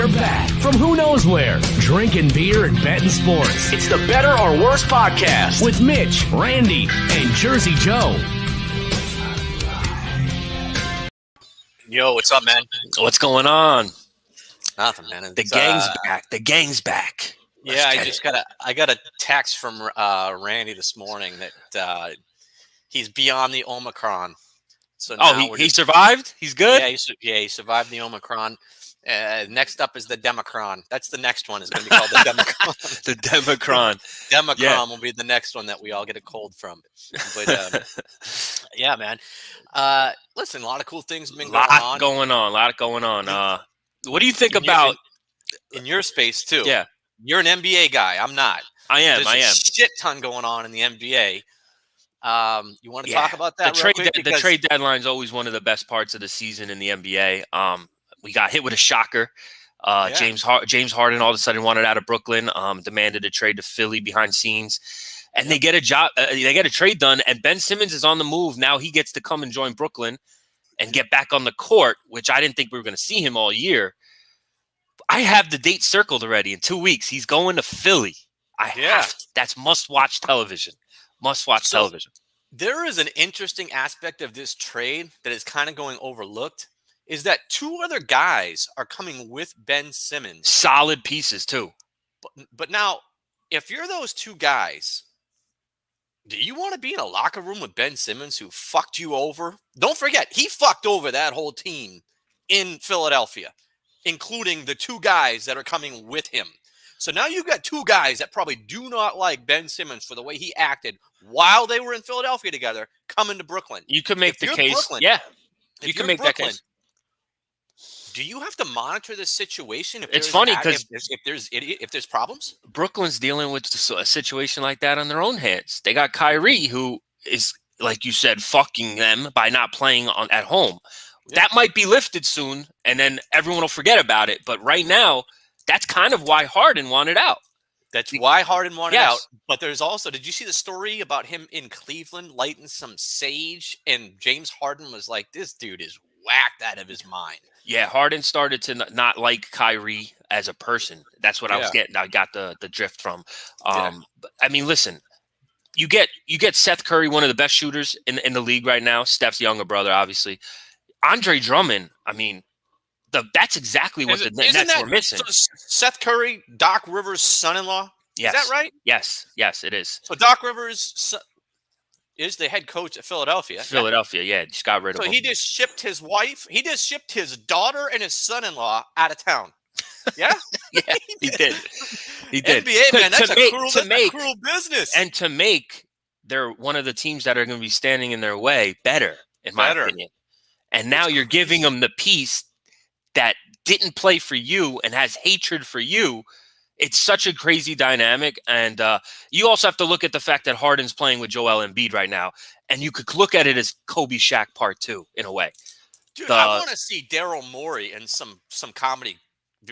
They're back from who knows where, drinking beer and betting sports. It's the Better or Worse podcast with Mitch, Randy, and Jersey Joe. Yo, what's up, man? What's going on? Nothing, man. The gang's back. The gang's back. I got a text from Randy this morning that he's beyond the Omicron. So he survived? He's good? Yeah, he survived the Omicron. Next up is the Democron. That's the next one. Is going to be called the Democron. The Democron. Democron will be the next one that we all get a cold from. But yeah, man. Listen, a lot of cool things have been going on. A lot going on. What do you think about in your space too? Yeah, you're an NBA guy. I'm not. I am. There's a shit ton going on in the NBA. You want to talk about that? The trade deadline is always one of the best parts of the season in the NBA. We got hit with a shocker. James Harden all of a sudden wanted out of Brooklyn, demanded a trade to Philly behind scenes, and they get a trade done. And Ben Simmons is on the move now. He gets to come and join Brooklyn and get back on the court, which I didn't think we were going to see him all year. I have the date circled already. In 2 weeks, he's going to Philly. That's must-watch television. Television. There is an interesting aspect of this trade that is kind of going overlooked, is that two other guys are coming with Ben Simmons. Solid pieces, too. But now, if you're those two guys, do you want to be in a locker room with Ben Simmons who fucked you over? Don't forget, he fucked over that whole team in Philadelphia, including the two guys that are coming with him. So now you've got two guys that probably do not like Ben Simmons for the way he acted while they were in Philadelphia together, coming to Brooklyn. You could make the case. You can make that case. Do you have to monitor this situation? It's funny because if there's problems, Brooklyn's dealing with a situation like that on their own hands. They got Kyrie, who is, like you said, fucking them by not playing at home. Yeah. That might be lifted soon, and then everyone will forget about it. But right now, that's kind of why Harden wanted out. That's why Harden wanted out. But there's also, did you see the story about him in Cleveland lighting some sage? And James Harden was like, this dude is whacked out of his mind. Yeah, Harden started to not like Kyrie as a person. That's what I was getting. I got the drift from. But, I mean, listen, you get Seth Curry, one of the best shooters in the league right now. Steph's younger brother, obviously. Andre Drummond, I mean, that's exactly what the Nets were missing. So Seth Curry, Doc Rivers' son-in-law? Yes. Is that right? Yes, it is. So Doc Rivers is the head coach at Philadelphia. Just got rid of him. So he just shipped his wife, he just shipped his daughter and his son-in-law out of town. Yeah? Yeah, he did. He did. NBA, man, that's a cruel business. And to make they're one of the teams that are going to be standing in their way better, in my opinion. And now you're giving them the piece that didn't play for you and has hatred for you. It's such a crazy dynamic. And you also have to look at the fact that Harden's playing with Joel Embiid right now. And you could look at it as Kobe Shaq Part 2 in a way. Dude, I want to see Daryl Morey in some comedy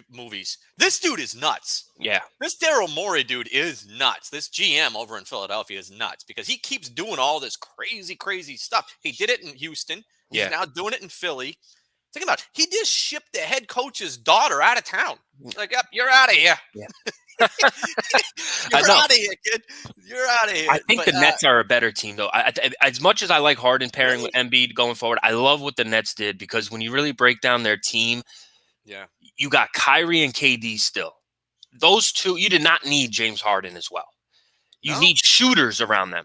movies. This dude is nuts. Yeah. This Daryl Morey dude is nuts. This GM over in Philadelphia is nuts because he keeps doing all this crazy stuff. He did it in Houston. He's now doing it in Philly. Think about it. He just shipped the head coach's daughter out of town. Like, yep, you're out of here. Yeah. You're out of here, kid. You're out of here. I think the Nets are a better team, though. As much as I like Harden pairing with Embiid going forward, I love what the Nets did because when you really break down their team, you got Kyrie and KD still. Those two, you did not need James Harden as well. You need shooters around them.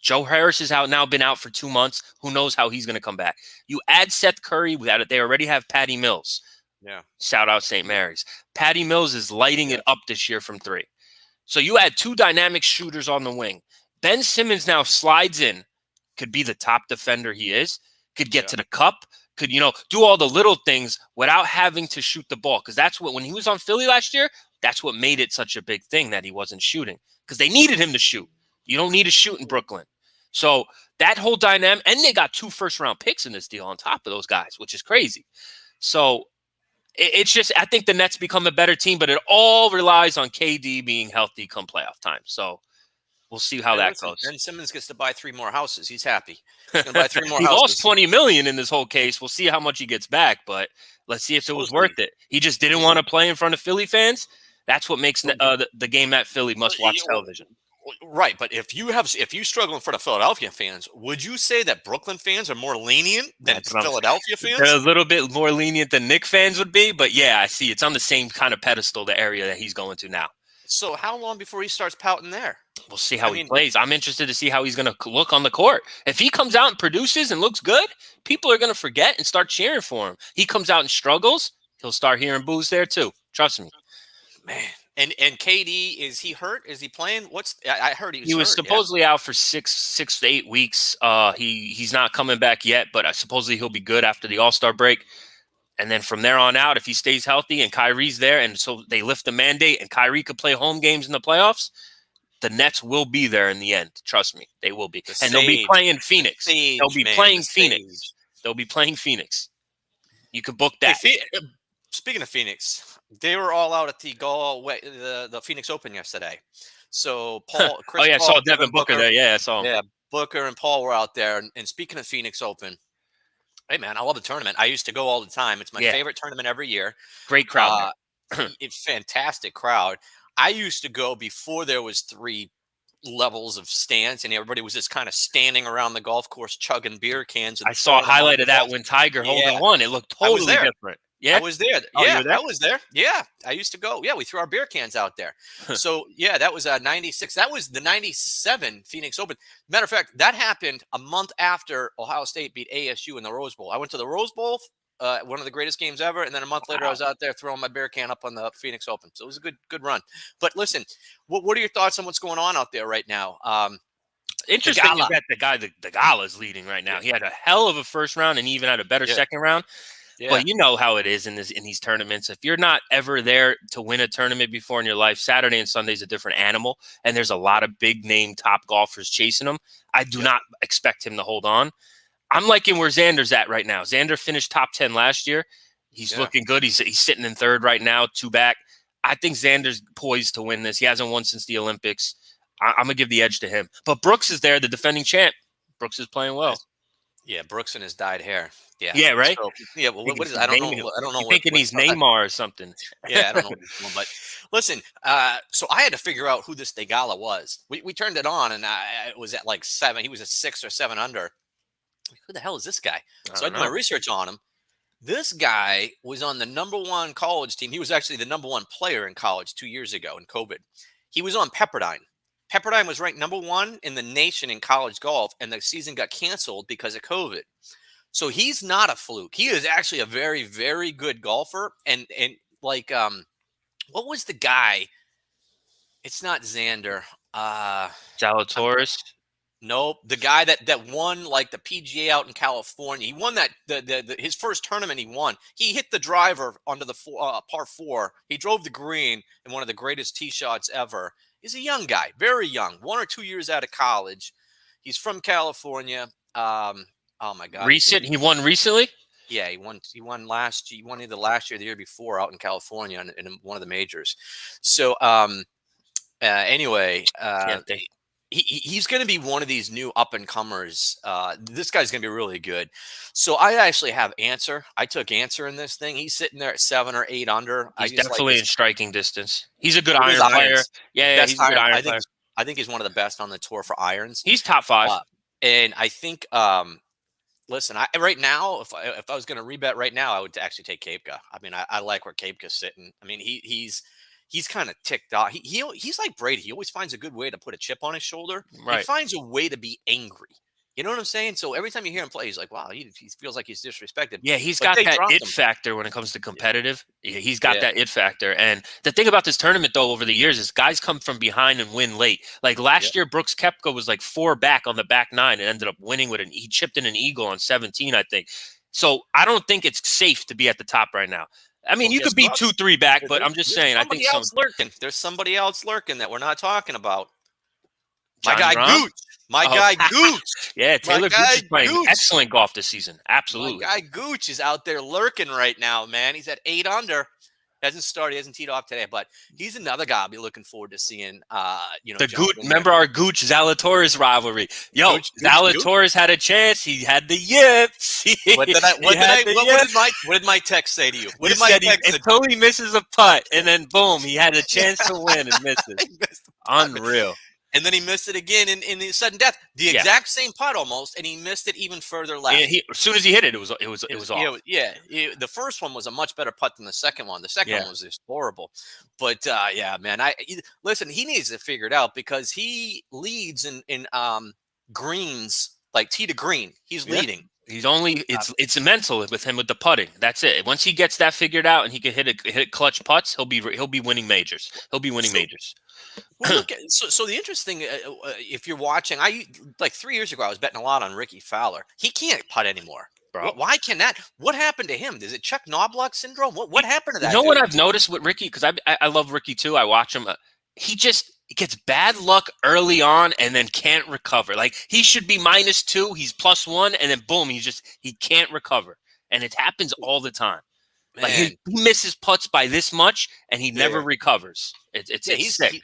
Joe Harris is been out for 2 months. Who knows how he's going to come back? You add Seth Curry without it. They already have Patty Mills. Yeah. Shout out St. Mary's. Patty Mills is lighting it up this year from 3. So you add 2 dynamic shooters on the wing. Ben Simmons now slides in, could be the top defender he is, could get to the cup, could, do all the little things without having to shoot the ball. Because that's when he was on Philly last year, that's what made it such a big thing that he wasn't shooting. Because they needed him to shoot. You don't need to shoot in Brooklyn. So that whole dynamic, and they got 2 first-round picks in this deal on top of those guys, which is crazy. So it's just, I think the Nets become a better team, but it all relies on KD being healthy come playoff time. So we'll see how that goes. Ben Simmons gets to buy 3 more houses. He's happy. He's going to buy 3 more he houses. Lost $20 million in this whole case. We'll see how much he gets back, but Let's see if it was Supposedly. worth it. He just didn't want to play in front of Philly fans. That's what makes the game at Philly must-watch television. Right, but if you struggle in front of Philadelphia fans, would you say that Brooklyn fans are more lenient than Philadelphia fans? They're a little bit more lenient than Knicks fans would be, but yeah, I see. It's on the same kind of pedestal, the area that he's going to now. So how long before he starts pouting there? We'll see how he plays. I'm interested to see how he's going to look on the court. If he comes out and produces and looks good, people are going to forget and start cheering for him. He comes out and struggles, he'll start hearing boos there too. Trust me. Man. And KD, is he hurt? Is he playing? I heard he was hurt, supposedly out for 6 to 8 weeks. He's not coming back yet, but supposedly he'll be good after the All-Star break. And then from there on out, if he stays healthy and Kyrie's there, and so they lift the mandate and Kyrie could play home games in the playoffs, the Nets will be there in the end. Trust me, they will be. They'll be playing Phoenix. They'll be playing Phoenix. They'll be playing Phoenix. You could book that. Hey, speaking of Phoenix, they were all out at the Phoenix Open yesterday. So Paul, Chris I saw Devin Booker there. Yeah, I saw him. Yeah, Booker and Paul were out there. And speaking of Phoenix Open, hey man, I love the tournament. I used to go all the time. It's my favorite tournament every year. Great crowd. It's fantastic crowd. I used to go before there was 3 levels of stands, and everybody was just kind of standing around the golf course chugging beer cans. I saw a highlight of that when Tiger Holden won. It looked totally different. Yeah, I was there. I was there. Yeah, I used to go. Yeah, we threw our beer cans out there. So yeah, that was 96. That was the 97 Phoenix Open. Matter of fact, that happened a month after Ohio State beat ASU in the Rose Bowl. I went to the Rose Bowl, one of the greatest games ever, and then a month later I was out there throwing my beer can up on the Phoenix Open. So it was a good run. But listen, what are your thoughts on what's going on out there right now? Interesting is that the Gala's leading right now. He had a hell of a first round and even had a better second round. Yeah. But you know how it is in these tournaments. If you're not ever there to win a tournament before in your life, Saturday and Sunday is a different animal, and there's a lot of big name top golfers chasing him. I do not expect him to hold on. I'm liking where Xander's at right now. Xander finished top 10 last year. He's looking good. He's sitting in third right now, 2 back. I think Xander's poised to win this. He hasn't won since the Olympics. I'm going to give the edge to him. But Brooks is there, the defending champ. Brooks is playing well. Yeah, Brooks and his dyed hair. Yeah, right. So, yeah, well, what is it? I don't know. I don't know. You're thinking he's Neymar or something. Yeah, I don't know. But listen, so I had to figure out who this Theegala was. We turned it on, and it was at like 7. He was at 6 or 7 under. Who the hell is this guy? So I did my research on him. This guy was on the #1 college team. He was actually the #1 player in college 2 years ago in COVID. He was on Pepperdine. Pepperdine was ranked #1 in the nation in college golf, and the season got canceled because of COVID. So he's not a fluke. He is actually a very, very good golfer. And like, what was the guy? It's not Xander. Zalatoris. Nope. The guy that won like the PGA out in California. He won that his first tournament. He won. He hit the driver onto the par 4. He drove the green in one of the greatest tee shots ever. He's a young guy, very young, 1 or 2 years out of college. He's from California. Oh my God! He won recently. Yeah, he won last year. He won either last year or the year before out in California in one of the majors. So anyway, he's going to be one of these new up and comers. This guy's going to be really good. So I actually have Answer. I took Answer in this thing. He's sitting there at 7 or 8 under. He's definitely in striking distance. He's a good iron player. Yeah, he's a good iron player. I think he's one of the best on the tour for irons. He's top 5. And I think, listen, right now, if I was going to rebet right now, I would actually take Koepka. I mean, I like where Koepka's sitting. I mean, he's kind of ticked off. He's like Brady. He always finds a good way to put a chip on his shoulder. Right. He finds a way to be angry. You know what I'm saying? So every time you hear him play, he's like, wow, he feels like he's disrespected. Yeah, he's got that it factor when it comes to competitive. Yeah. He's got that it factor. And the thing about this tournament, though, over the years is guys come from behind and win late. Like last year, Brooks Koepka was like 4 back on the back 9 and ended up winning he chipped in an eagle on 17, I think. So I don't think it's safe to be at the top right now. I mean, you could be 2-3 back, but I'm just saying. I think there's somebody else lurking that we're not talking about. My guy Gooch. My guy Gooch. Yeah, Taylor Gooch is playing excellent golf this season. Absolutely. My guy Gooch is out there lurking right now, man. He's at 8 under. Hasn't started, hasn't teed off today, but he's another guy I'll be looking forward to seeing. The jump Gooch, in there. remember our Gooch Zalatoris rivalry? Yo, Gooch, Zalatoris had a chance. He had the yips. What did my text say to you? What He did my said text say? until he misses a putt, and then boom, he had a chance to win and misses. He missed the putt. Unreal. And then he missed it again in the sudden death. The exact same putt almost, and he missed it even further left. Yeah, as soon as he hit it, it was off. The first one was a much better putt than the second one. The second one was just horrible. But man, listen. He needs to figure it out because he leads in greens, like tee to green. He's leading. He's only it's mental with him with the putting. That's it. Once he gets that figured out and he can hit clutch putts, he'll be winning majors. He'll be winning majors. Well, look, so the interesting, if you're watching, like 3 years ago, I was betting a lot on Ricky Fowler. He can't putt anymore. Bro. Why can that? What happened to him? Is it Chuck Knobloch syndrome? What happened to that? You know what I've noticed with Ricky? Because I love Ricky too. I watch him. He gets bad luck early on and then can't recover. Like he should be -2, he's +1, and then boom, he can't recover. And it happens all the time. Man. Like he misses putts by this much and he never recovers. It's sick.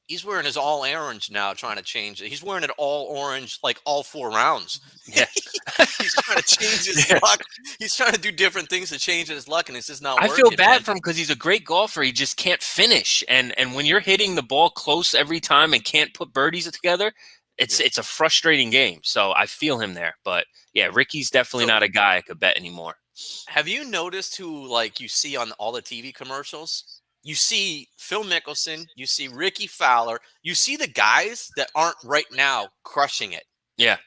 He's wearing his all orange now, trying to change it. He's wearing it all orange, like all 4 rounds. Yeah. He's trying to change his luck. He's trying to do different things to change his luck, and it's just not working. I feel bad for him because he's a great golfer. He just can't finish. And when you're hitting the ball close every time and can't put birdies together, it's a frustrating game. So I feel him there. But yeah, Ricky's definitely not a guy I could bet anymore. Have you noticed who like you see on all the TV commercials? You see Phil Mickelson, you see Ricky Fowler, you see the guys that aren't right now crushing it. Yeah.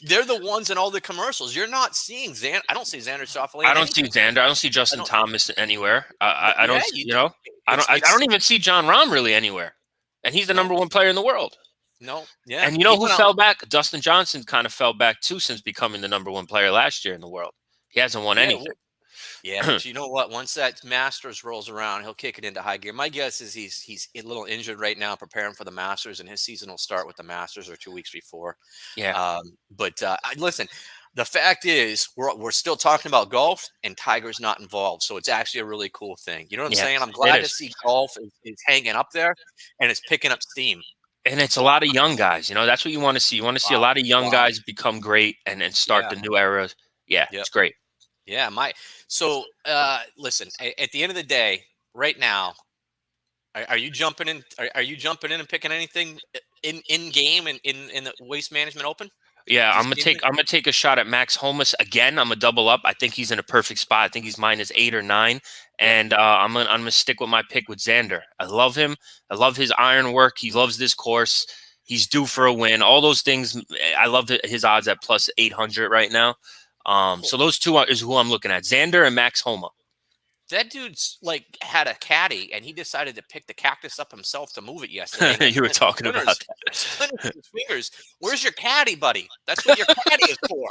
They're the ones in all the commercials. You're not seeing Xander. I don't see Xander Schauffele. I don't see Xander. I don't see Justin Thomas anywhere. I don't see, I don't even see John Rahm really anywhere. And he's the #1 player in the world. No. Yeah. And you know who fell back? Dustin Johnson kind of fell back too since becoming the #1 player last year in the world. He hasn't won anything. Yeah, but you know what? Once that Masters rolls around, he'll kick it into high gear. My guess is he's a little injured right now, preparing for the Masters, and his season will start with the Masters or 2 weeks before. Yeah. Listen, the fact is, we're still talking about golf, and Tiger's not involved, so it's actually a really cool thing. You know what I'm saying? I'm glad to see golf is hanging up there, and it's picking up steam. And it's a lot of young guys. That's what you want to see. You want to see a lot of young guys become great and start the new era. Yeah, it's great. Yeah, listen. At the end of the day, right now, are you jumping in? Are you jumping in and picking anything in game and in the Waste Management Open? Yeah, I'm gonna take a shot at Max Homa again. I'm gonna double up. I think he's in a perfect spot. I think he's -8 or 9, and I'm gonna stick with my pick with Xander. I love him. I love his iron work. He loves this course. He's due for a win. All those things. I love his odds at +800 right now. So those two is who I'm looking at: Xander and Max Homa. That dude's like had a caddy, and he decided to pick the cactus up himself to move it yesterday. You were talking about that. His fingers. Where's your caddy, buddy? That's what your caddy is for.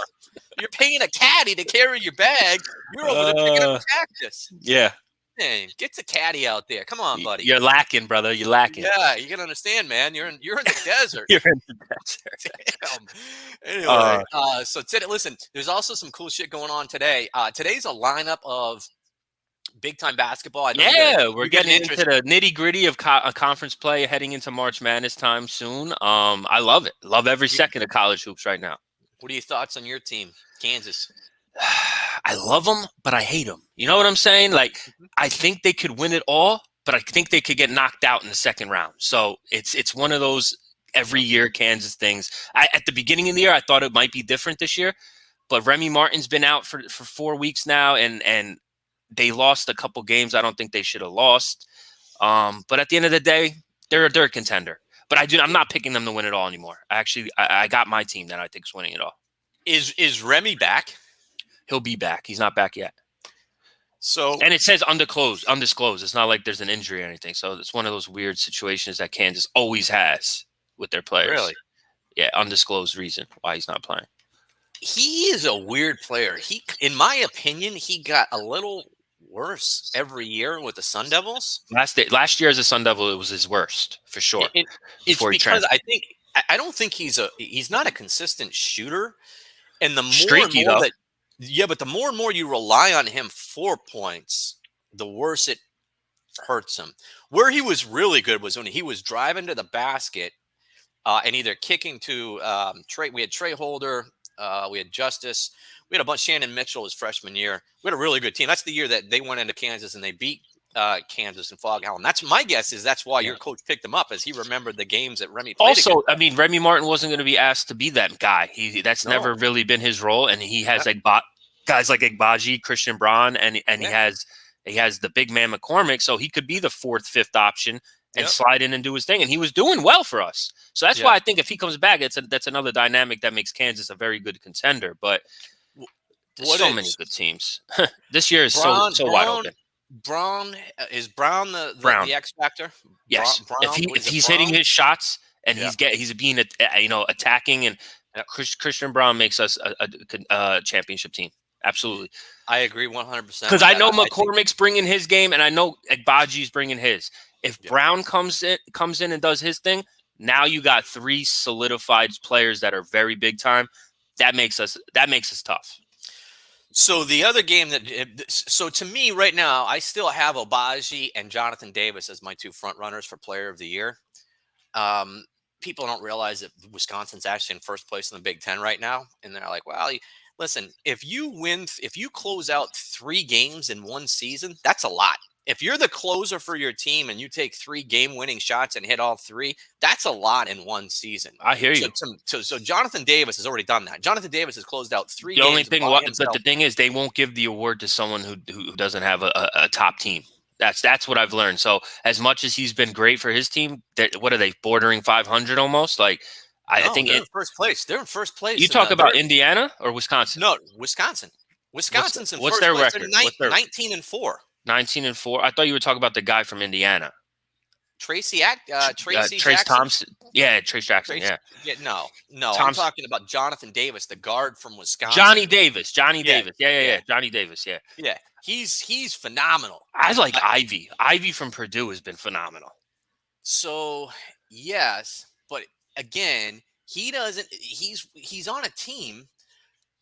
You're paying a caddy to carry your bag. You're over there picking up a cactus. Yeah. Man, get the caddy out there. Come on, buddy. You're lacking, brother. You're lacking. Yeah, you can understand, man. You're in the desert. You're in the desert. Damn. Anyway, so today, listen, there's also some cool shit going on today. Today's a lineup of big time basketball. We're getting into the nitty gritty of conference play heading into March Madness time soon. I love it. Love every second of college hoops right now. What are your thoughts on your team, Kansas? I love them, but I hate them. You know what I'm saying? Like, I think they could win it all, but I think they could get knocked out in the second round. So it's one of those every year Kansas things. At the beginning of the year, I thought it might be different this year, but Remy Martin's been out for 4 weeks now, and they lost a couple games I don't think they should have lost. But at the end of the day, they're a contender. But I'm not picking them to win it all anymore. I got my team that I think is winning it all. Is Remy back? He'll be back. He's not back yet. So, and it says undisclosed. It's not like there's an injury or anything. So it's one of those weird situations that Kansas always has with their players. Really? Yeah, undisclosed reason why he's not playing. He is a weird player. In my opinion, he got a little worse every year with the Sun Devils. Last year as a Sun Devil, it was his worst for sure. It's because I don't think he's not a consistent shooter, and the more streaky and more though. but the more and more you rely on him for points, the worse it hurts him. Where he was really good was when he was driving to the basket and either kicking to Trey. We had Trey Holder, we had Justice, we had a bunch. Shannon Mitchell his freshman year. We had a really good team. That's the year that they went into Kansas and they beat Kansas and Fog Allen. That's my guess. That's why your coach picked him up, as he remembered the games that Remy played. Also, I mean, Remy Martin wasn't going to be asked to be that guy. That's never really been his role, and he has guys like Agbaji, Christian Braun, and he has the big man McCormick, so he could be the fourth, fifth option and slide in and do his thing. And he was doing well for us. So that's why I think if he comes back, that's another dynamic that makes Kansas a very good contender. But there's many good teams. This year is so wide open. Is Brown the X factor? Yes. If he's hitting his shots and he's being attacking, and Christian Braun makes us a championship team. Absolutely. I agree 100%. Because I know McCormick's bringing his game, and I know Agbaji's bringing his. If Brown comes in and does his thing, now you got three solidified players that are very big time. That makes us tough. So the other game so to me right now, I still have Agbaji and Jonathan Davis as my two front runners for Player of the Year. People don't realize that Wisconsin's actually in first place in the Big Ten right now, and they're like, "Well, listen, if you close out 3 games in one season, that's a lot. If you're the closer for your team and you take 3 game-winning shots and hit all 3, that's a lot in one season." I hear you. So Jonathan Davis has already done that. Jonathan Davis has closed out 3 the games. Only thing, but the thing is, they won't give the award to someone who doesn't have a top team. That's what I've learned. So as much as he's been great for his team, what are they, bordering 500 almost? Like, I think they're in first place. They're in first place. You talk about Indiana or Wisconsin? No, Wisconsin. Wisconsin's in what's first their place. record? They're 19-4. 19-4. I thought you were talking about the guy from Indiana. Trace Jackson? Thompson. Yeah, Trace Jackson. No. I'm talking about Jonathan Davis, the guard from Wisconsin. Johnny Davis. Yeah. Johnny Davis. Yeah. Yeah. He's phenomenal. I like Ivy. Ivy from Purdue has been phenomenal. So yes, but again, he's on a team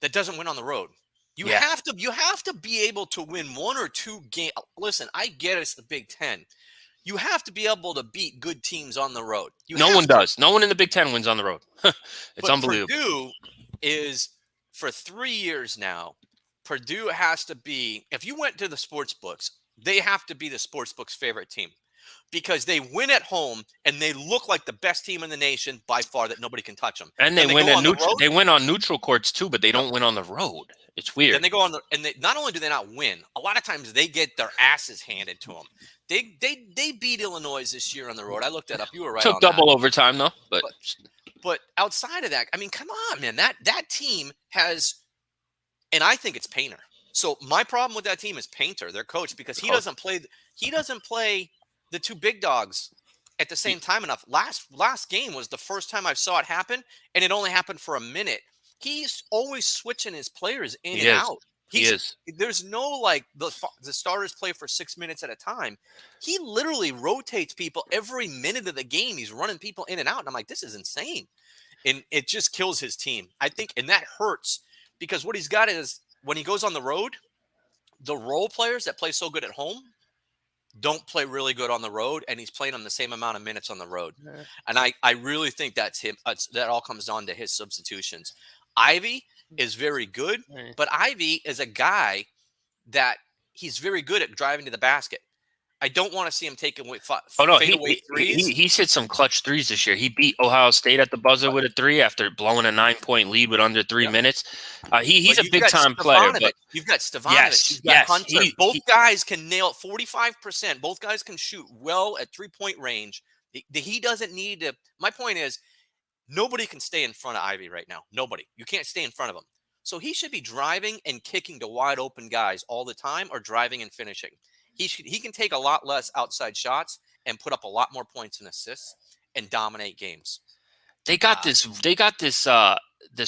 that doesn't win on the road. You have to be able to win 1 or 2 games. Listen, I get it's the Big Ten. You have to be able to beat good teams on the road. No one does. No one in the Big Ten wins on the road. It's unbelievable. Purdue is, for 3 years now, Purdue has to be, if you went to the sports books, they have to be the sports books' favorite team, because they win at home and they look like the best team in the nation by far, that nobody can touch them. And they win they win on neutral courts too, but they don't win on the road. It's weird. Then they go on not only do they not win, a lot of times they get their asses handed to them. They beat Illinois this year on the road. I looked that up. You were right. Took double overtime though, but outside of that, I mean, come on, man. That team has, and I think it's Painter. So my problem with that team is Painter, their coach, because he doesn't play the 2 big dogs at the same time enough. Last game was the first time I saw it happen, and it only happened for a minute. He's always switching his players in and out. He is. There's no, like, the starters play for 6 minutes at a time. He literally rotates people every minute of the game. He's running people in and out. And I'm like, this is insane. And it just kills his team, I think. And that hurts, because what he's got is, when he goes on the road, the role players that play so good at home don't play really good on the road, and he's playing them the same amount of minutes on the road. And I really think that's him. That all comes down to his substitutions. Ivy is very good, but Ivy is a guy that he's very good at driving to the basket. I don't want to see him taking away fadeaway threes. He's hit some clutch threes this year. He beat Ohio State at the buzzer with a 3 after blowing a 9-point lead with under 3 minutes. He's a big-time player. But you've got Stefanovic. You've got Hunter. Both guys can nail 45%. Both guys can shoot well at 3-point range. He doesn't need to. My point is, nobody can stay in front of Ivy right now. Nobody. You can't stay in front of him. So he should be driving and kicking to wide open guys all the time, or driving and finishing. He can take a lot less outside shots and put up a lot more points and assists and dominate games. They got this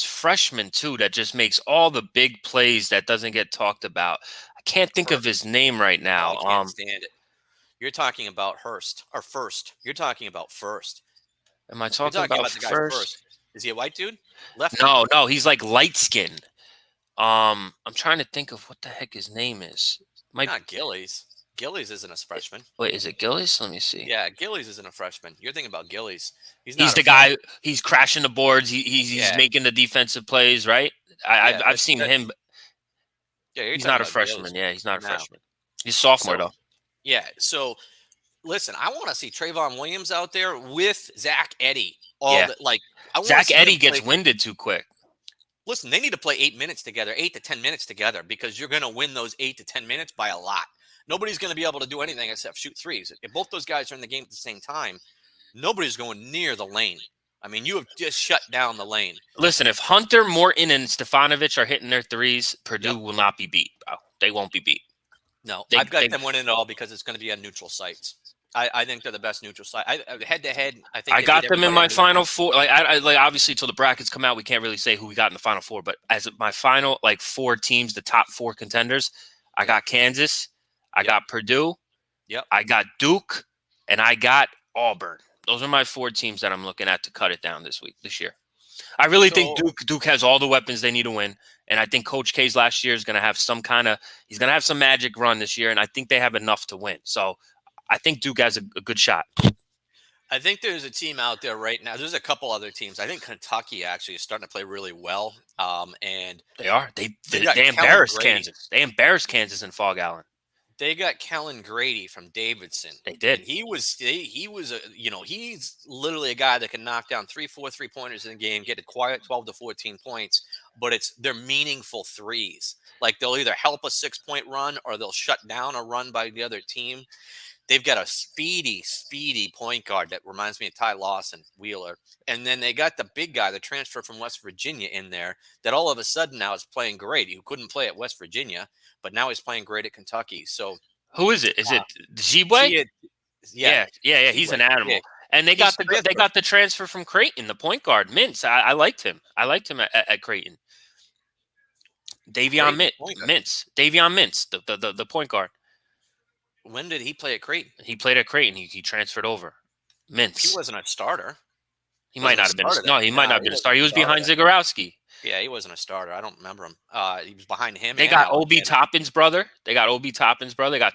freshman too that just makes all the big plays that doesn't get talked about. I can't think of his name right now. I can't stand it. You're talking about First. You're talking about First. Am I talking about the guy First? Is he a white dude? Left? No, he's like light skinned. I'm trying to think of what the heck his name is. Not Gillies. Gillies isn't a freshman. Wait, is it Gillies? Let me see. Yeah, Gillies isn't a freshman. You're thinking about Gillies. He's He's not the guy. He's crashing the boards. He's Yeah. making the defensive plays, right? I've seen him. Yeah, He's not a freshman. Gillies. Yeah, he's not a No. freshman. He's a sophomore though. Yeah. So listen, I want to see Trayvon Williams out there with Zach Edey. Yeah. I want Zach Edey gets winded too quick. Listen, they need to play 8 minutes together, 8 to 10 minutes together, because you're going to win those 8 to 10 minutes by a lot. Nobody's going to be able to do anything except shoot threes. If both those guys are in the game at the same time, nobody's going near the lane. I mean, you have just shut down the lane. Listen, if Hunter, Morton, and Stefanovic are hitting their threes, Purdue will not be beat, bro. They won't be beat. No, I've got them winning it all because it's going to be on neutral sites. I think they're the best neutral site. Head to head, I think I got them in my Final Four. Like obviously, till the brackets come out, we can't really say who we got in the Final Four. But as my final, 4 teams, the top 4 contenders, I got Kansas, I got Purdue, I got Duke, and I got Auburn. Those are my 4 teams that I'm looking at to cut it down this year. I really think Duke has all the weapons they need to win. And I think Coach K's last year is going to have he's going to have some magic run this year. And I think they have enough to win. So I think Duke has a good shot. I think there's a team out there right now. There's a couple other teams. I think Kentucky actually is starting to play really well. And they are. They embarrassed Kansas. They embarrassed Kansas in Fog Allen. They got Kellen Grady from Davidson. They did. And he's literally a guy that can knock down 3-4 3-pointers in a game, get a quiet 12 to 14 points, but they're meaningful threes. Like they'll either help a 6-point run or they'll shut down a run by the other team. They've got a speedy point guard that reminds me of Ty Lawson, Wheeler. And then they got the big guy, the transfer from West Virginia in there that all of a sudden now is playing great. He couldn't play at West Virginia, but now he's playing great at Kentucky. So who is it? Is it Zibwe? Yeah. He's an animal. Yeah. And they got the transfer from Creighton, the point guard, Mintz. I liked him. I liked him at Creighton. Davion Mintz. Davion Mintz, the point guard. When did he play at Creighton? He played at Creighton. He transferred over. Mintz. He wasn't a starter. He might not have been. He might not have been a starter. He was behind Zagorowski. Yeah, he wasn't a starter. I don't remember him. He was behind him. They got Obi Toppin's brother. They got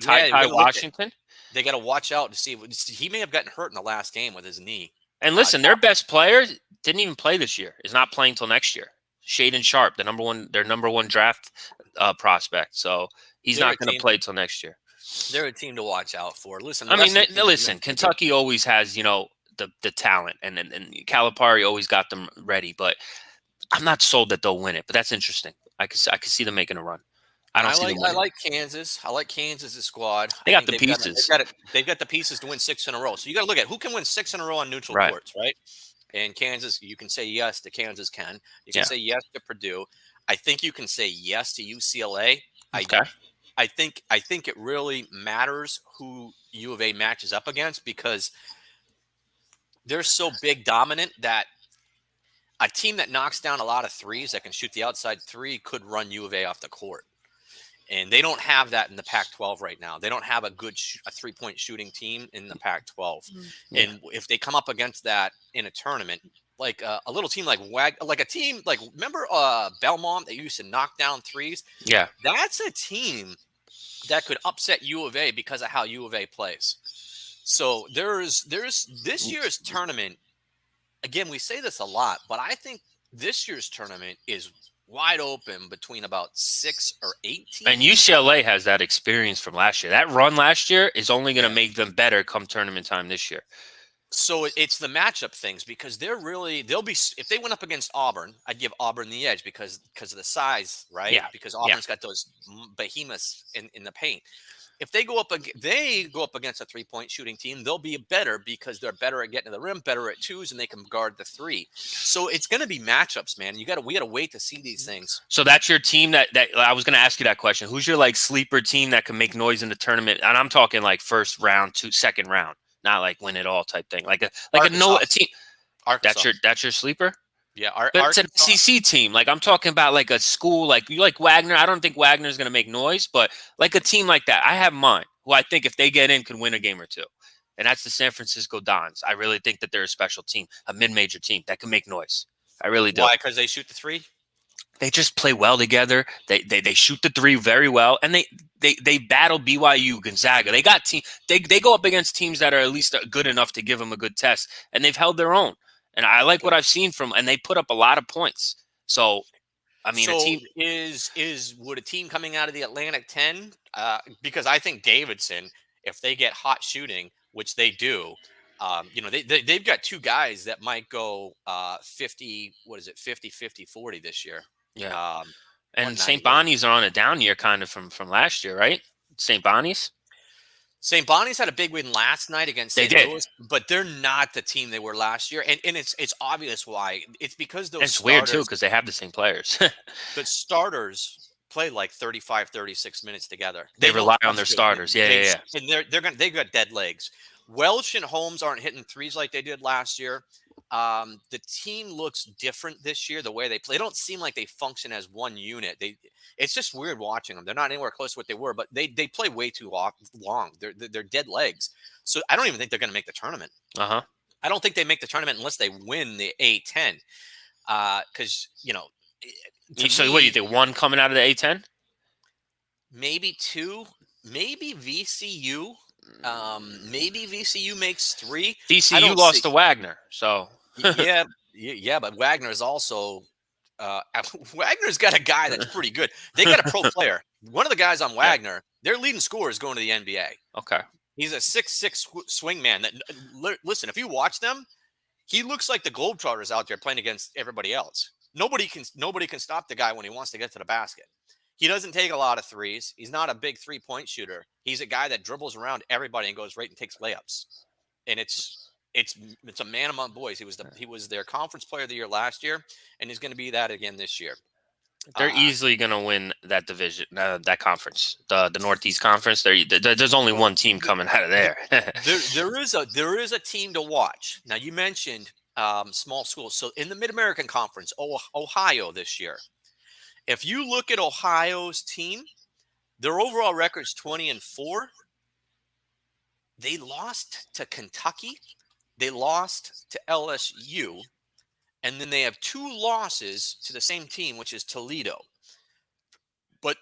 Ty Washington. They got to watch out to see. He may have gotten hurt in the last game with his knee. And listen, their best player didn't even play this year. Is not playing till next year. Shaden Sharp, their number one draft prospect. So he's not going to play till next year. They're a team to watch out for. Listen, Kentucky always has, the talent, and Calipari always got them ready. But I'm not sold that they'll win it. But that's interesting. I could see them making a run. I like Kansas. I like Kansas' squad. They got the pieces. They've got the pieces to win 6 in a row. So you got to look at who can win 6 in a row on neutral courts, right? And Kansas, you can say yes to Kansas. You can say yes to Purdue. I think you can say yes to UCLA. Okay. I think it really matters who U of A matches up against because they're so big dominant that a team that knocks down a lot of threes that can shoot the outside 3 could run U of A off the court. And they don't have that in the Pac-12 right now. They don't have a good 3-point shooting team in the Pac-12. Yeah. And if they come up against that in a tournament, like a little team remember Belmont that used to knock down threes? Yeah. That's a team that could upset U of A because of how U of A plays. So there's this year's tournament. Again, we say this a lot, but I think this year's tournament is wide open between about 6 or 8 teams. And UCLA has that experience from last year. That run last year is only going to make them better come tournament time this year. So it's the matchup things because they'll be if they went up against Auburn, I'd give Auburn the edge because of the size, right? Yeah. Because Auburn's got those behemoths in the paint. If they go up against a 3-point shooting team, they'll be better because they're better at getting to the rim, better at 2s, and they can guard the 3. So it's going to be matchups, man. We got to wait to see these things. So that's your team that I was going to ask you that question. Who's your sleeper team that can make noise in the tournament? And I'm talking first round to second round. Not win it all type thing. A team. Arkansas. That's your sleeper? Yeah, but it's an SEC team. I'm talking about a school you like Wagner. I don't think Wagner's going to make noise, but a team like that. I have mine who I think if they get in could win a game or 2. And that's the San Francisco Dons. I really think that they're a special team, a mid-major team that can make noise. I really do. Why? Because they shoot the 3? They just play well together. They shoot the three very well, and they battle BYU, Gonzaga. They got team. They go up against teams that are at least good enough to give them a good test, and they've held their own. And I like what I've seen from, and they put up a lot of points. So, I mean, So a team. would a team coming out of the Atlantic 10? Because I think Davidson, if they get hot shooting, which they do, they've got two guys that might go 50. What is it? 50, 50, 40 this year. Yeah. One And St. 98. Bonnie's are on a down year, kind of from last year, right? St. Bonnie's. St. Bonnie's had a big win last night against They St. did. Louis, but they're not the team they were last year, and it's obvious why. It's because those It's weird too starters, because they have the same players. the starters play like 35, 36 minutes together. They don't rely on their shoot. starters. Yeah. And they've got dead legs. Welch and Holmes aren't hitting threes like they did last year. The team looks different this year. The way they play, they don't seem like they function as one unit. It's just weird watching them. They're not anywhere close to what they were, but they play way too long. They're dead legs. So I don't even think they're going to make the tournament. Uh-huh. I don't think they make the tournament unless they win the A10. Because So what do you think? One coming out of the A10? maybe two, maybe VCU. Maybe VCU makes three. I VCU don't lost see- to Wagner, so yeah, but Wagner's also Wagner's got a guy that's pretty good. They got a pro player. One of the guys on Wagner, their leading scorer is going to the NBA. okay. He's a 6'6" swing man. Listen, if you watch them, he looks like the Globetrotters out there playing against everybody else. Nobody can stop the guy when he wants to get to the basket. He doesn't take a lot of threes. He's not a big 3-point shooter. He's a guy that dribbles around everybody and goes right and takes layups. And it's a man among boys. He was their conference player of the year last year, and he's going to be that again this year. They're easily going to win that division, that conference, the Northeast Conference. There's only one team coming out of there. There is a team to watch. Now you mentioned small schools. So in the Mid-American Conference, Ohio this year, if you look at Ohio's team, their overall record's 20-4. They lost to Kentucky. They lost to LSU. And then they have two losses to the same team, which is Toledo. But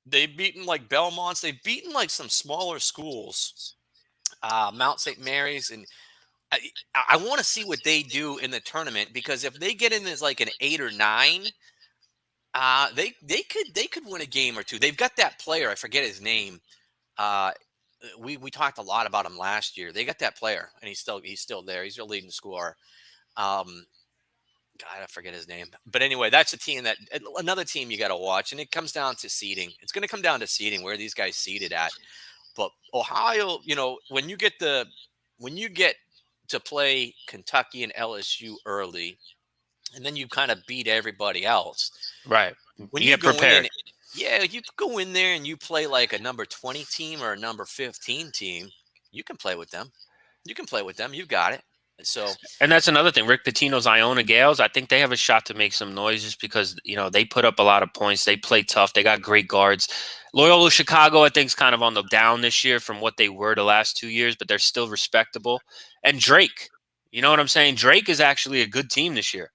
they've beaten like Belmont's. They've beaten like some smaller schools, Mount St. Mary's. And I want to see what they do in the tournament, because if they get in as like an 8 or 9, they could win a game or two. They've got that player. I forget his name. We talked a lot about him last year. They got that player, and he's still there. He's their leading scorer. God, I forget his name. But anyway, that's another team you got to watch, and it comes down to seeding. It's going to come down to seeding, where these guys seeded at. But Ohio, when you get to play Kentucky and LSU early, and then you kind of beat everybody else. Right. When you get go prepared. you go in there and you play like a number 20 team or a number 15 team, you can play with them. You've got it. So, and that's another thing. Rick Pitino's Iona Gales, I think they have a shot to make some noise just because, they put up a lot of points. They play tough. They got great guards. Loyola Chicago, I think, is kind of on the down this year from what they were the last 2 years, but they're still respectable. And Drake, you know what I'm saying? Drake is actually a good team this year.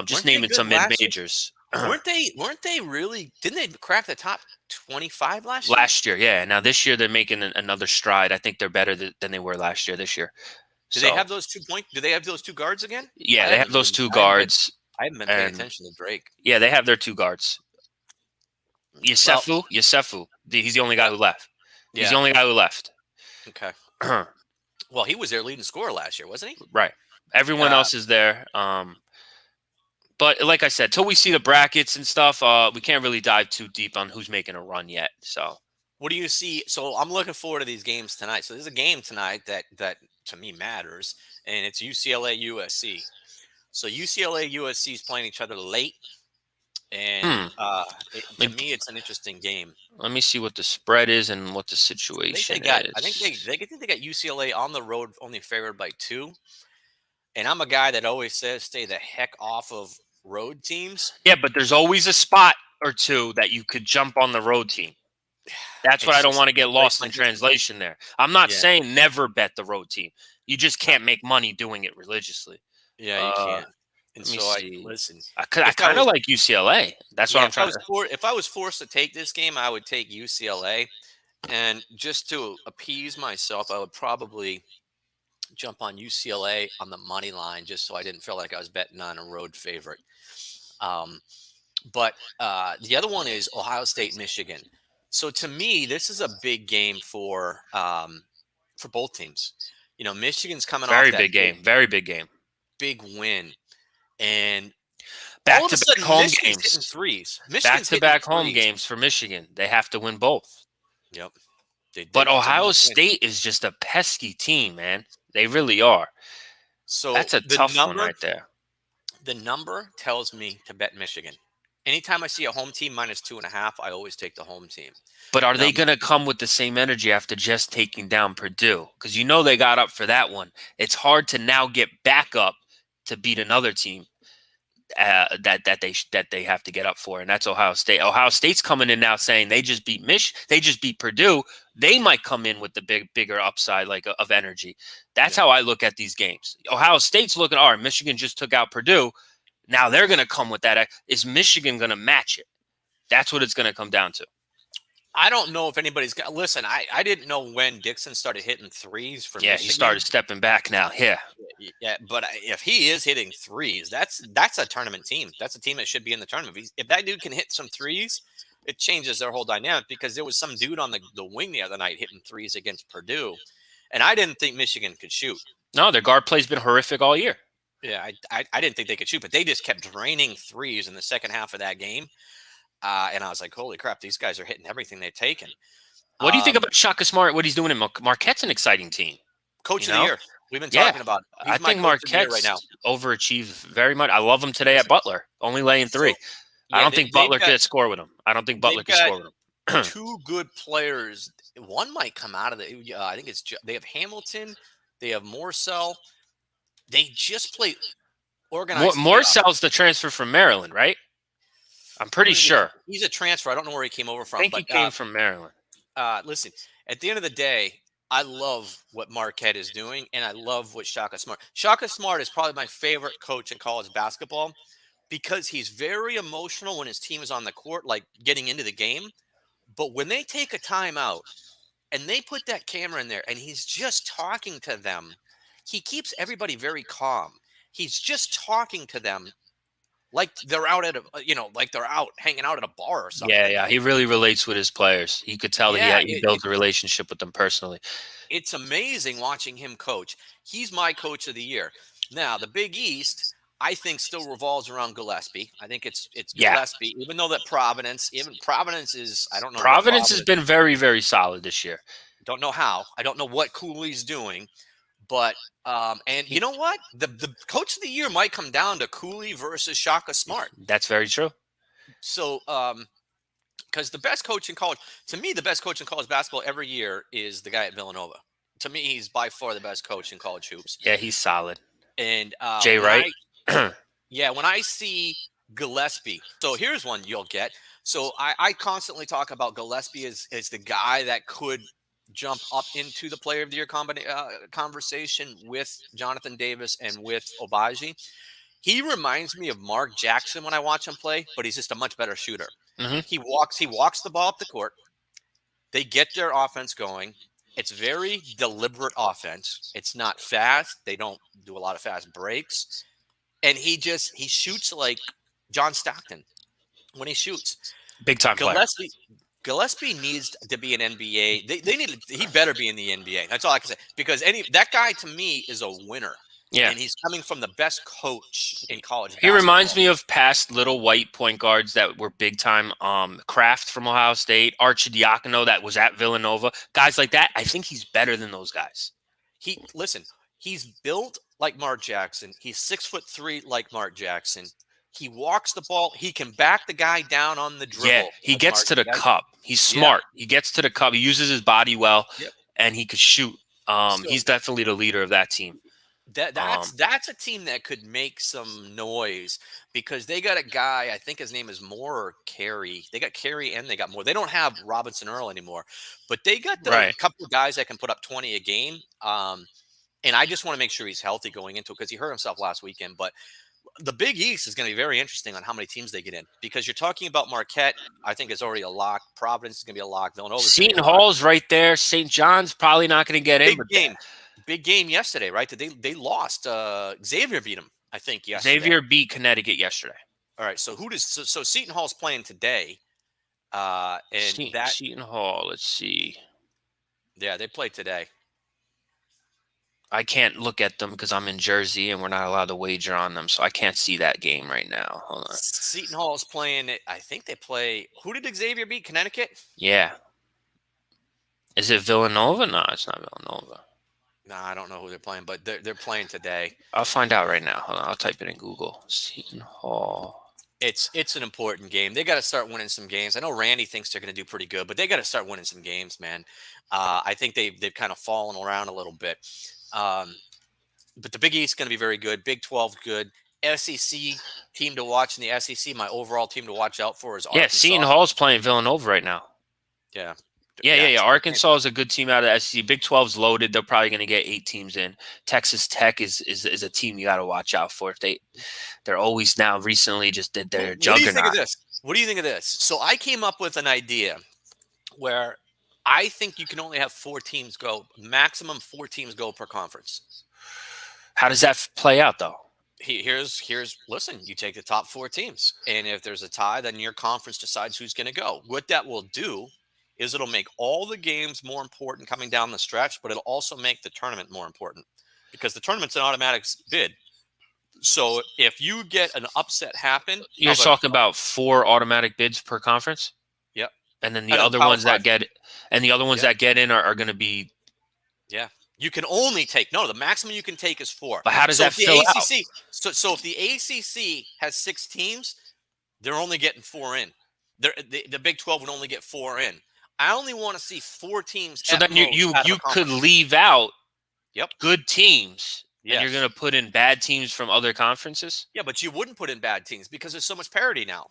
Just naming some mid-majors. Weren't they really? Didn't they crack the top 25 last year? Last year, yeah. Now this year they're making another stride. I think they're better than they were last year. This year. Do they have those 2 points? Do they have those two guards again? Yeah, they have those two guards. I haven't been paying attention to Drake. Yeah, they have their two guards. Yesefu. He's the only guy who left. He's the only guy who left. Okay. Well, he was their leading scorer last year, wasn't he? Right. Everyone else is there. But like I said, till we see the brackets and stuff, we can't really dive too deep on who's making a run yet. So, what do you see? So, I'm looking forward to these games tonight. So, there's a game tonight that to me matters, and it's UCLA USC. So, UCLA USC is playing each other late, and to me, it's an interesting game. Let me see what the spread is and what the situation is. I think they got UCLA on the road, only favored by 2. And I'm a guy that always says stay the heck off of road teams. Yeah, but there's always a spot or two that you could jump on the road team. That's what I don't want to get lost in translation there. I'm not saying never bet the road team. You just can't make money doing it religiously. Yeah, you can't. And Let me so see. listen. I If I kind of was, like UCLA. That's what yeah, I'm trying to. if I was forced to take this game, I would take UCLA. And just to appease myself, I would probably jump on UCLA on the money line just so I didn't feel like I was betting on a road favorite. Um, but the other one is Ohio State, Michigan. So to me, this is a big game for both teams. You know, Michigan's coming off Very that big game. Very big game. big win, and all Back of a to back sudden, home Michigan's hitting games. threes. Back Michigan's to hitting back home threes. games for Michigan. They have to win both. Yep. But It's a Ohio must win. State is just a pesky team, man. They really are. So That's a tough one right there. the number tells me to bet Michigan. Anytime I see a home team minus 2.5, I always take the home team. But are Now, they going to come with the same energy after just taking down Purdue? Because you know they got up for that one. It's hard to now get back up to beat another team that they have to get up for, and that's Ohio State. Ohio State's coming in now saying they just beat they just beat Purdue. They might come in with the bigger upside of energy. That's how I look at these games. Ohio State's looking, all right, Michigan just took out Purdue. Now they're going to come with that. Is Michigan going to match it? That's what it's going to come down to. I don't know if anybody's got. Listen, I didn't know when Dixon started hitting threes for Michigan. He started stepping back now. Yeah, but if he is hitting threes, that's a tournament team. That's a team that should be in the tournament. If that dude can hit some threes, it changes their whole dynamic, because there was some dude on the wing the other night hitting threes against Purdue, and I didn't think Michigan could shoot. No, their guard play's been horrific all year. Yeah, I didn't think they could shoot, but they just kept draining threes in the second half of that game. And I was like, holy crap, these guys are hitting everything they've taken. What do you think about Shaka Smart, what he's doing in Marquette's an exciting team? Coach of the year. We've been talking about. I think Marquette's right now overachieved very much. I love him today at Butler, only laying 3. I don't think Butler could score with him. I don't think Butler could score with him. 2 good players. One might come out of the. I think they have Hamilton. They have Morsell. They just play organized. Morsell's the transfer from Maryland, right? I'm pretty sure. He's a transfer. I don't know where he came over from. I think he came from Maryland. Listen, at the end of the day, I love what Marquette is doing, and I love what Shaka Smart. Shaka Smart is probably my favorite coach in college basketball, because he's very emotional when his team is on the court, like getting into the game. But when they take a timeout and they put that camera in there and he's just talking to them, he keeps everybody very calm. He's just talking to them like they're out at like they're out hanging out at a bar or something. Yeah. He really relates with his players. You could tell that he built a relationship with them personally. It's amazing watching him coach. He's my coach of the year. Now, the Big East, I think, still revolves around Gillespie. I think it's Gillespie, even though that Providence is, I don't know. Providence has been very, very solid this year. Don't know how. I don't know what Cooley's doing. But and you know what? The coach of the year might come down to Cooley versus Shaka Smart. That's very true. So because the best coach in college, to me, the best coach in college basketball every year is the guy at Villanova. To me, he's by far the best coach in college hoops. Yeah, he's solid. And Jay Wright. When I see Gillespie, so here's one you'll get. So I constantly talk about Gillespie as the guy that could jump up into the player of the year conversation with Jonathan Davis and with Obaji. He reminds me of Mark Jackson when I watch him play, but he's just a much better shooter. Mm-hmm. He walks the ball up the court. They get their offense going. It's very deliberate offense. It's not fast. They don't do a lot of fast breaks. And he shoots like John Stockton when he shoots. Big time player. Gillespie needs to be an NBA. He better be in the NBA. That's all I can say. Because that guy to me is a winner. Yeah. And he's coming from the best coach in college basketball. He reminds me of past little white point guards that were big time. Kraft from Ohio State, Arcidiacono that was at Villanova. Guys like that, I think he's better than those guys. He's built like Mark Jackson. He's 6'3" like Mark Jackson. He walks the ball. He can back the guy down on the dribble. Yeah, he gets to the cup. He's smart. Yeah. He gets to the cup. He uses his body well, and he could shoot. He's definitely the leader of that team. That's a team that could make some noise because they got a guy, I think his name is Moore or Carey. They got Carey and they got Moore. They don't have Robinson Earl anymore, but they got a couple of guys that can put up 20 a game. And I just want to make sure he's healthy going into it because he hurt himself last weekend. But the Big East is going to be very interesting on how many teams they get in, because you're talking about Marquette. I think is already a lock. Providence is going to be a lock. Villanova. Seton Hall's right there. St. John's probably not going to get in. Big game yesterday, right? They lost. Xavier beat them, I think, yesterday. Xavier beat Connecticut yesterday. All right. So so Seton Hall's playing today. And Seton Hall. Let's see. Yeah, they played today. I can't look at them because I'm in Jersey and we're not allowed to wager on them, so I can't see that game right now. Hold on. Seton Hall is playing. I think they play. Who did Xavier beat? Connecticut. Yeah. Is it Villanova? No, it's not Villanova. No, I don't know who they're playing, but they're playing today. I'll find out right now. Hold on, I'll type it in Google. Seton Hall. It's an important game. They got to start winning some games. I know Randy thinks they're going to do pretty good, but they got to start winning some games, man. I think they've kind of fallen around a little bit. But the Big East is going to be very good. Big 12 good. SEC team to watch in the SEC. My overall team to watch out for is Arkansas. Yeah, Seton Hall's playing Villanova right now. Yeah. Yeah. Arkansas is a good team out of the SEC. Big 12's loaded. They're probably going to get 8 teams in. Texas Tech is a team you got to watch out for. They're always now recently just did their juggernaut. What do you think of this? So I came up with an idea where I think you can only have 4 teams go, maximum 4 teams go per conference. How does that play out, though? Listen, you take the top 4 teams, and if there's a tie, then your conference decides who's going to go. What that will do is it'll make all the games more important coming down the stretch, but it'll also make the tournament more important, because the tournament's an automatic bid. So if you get an upset happen, you're talking about 4 automatic bids per conference. Yep. And then the other ones that get in are going to be. Yeah. You can only take the maximum you can take is 4. But how does that fill out? So if the ACC has 6 teams, they're only getting 4 in. The Big 12 would only get 4 in. I only want to see 4 teams. So then you could leave out good teams. Yes. And you're going to put in bad teams from other conferences? Yeah, but you wouldn't put in bad teams because there's so much parity now.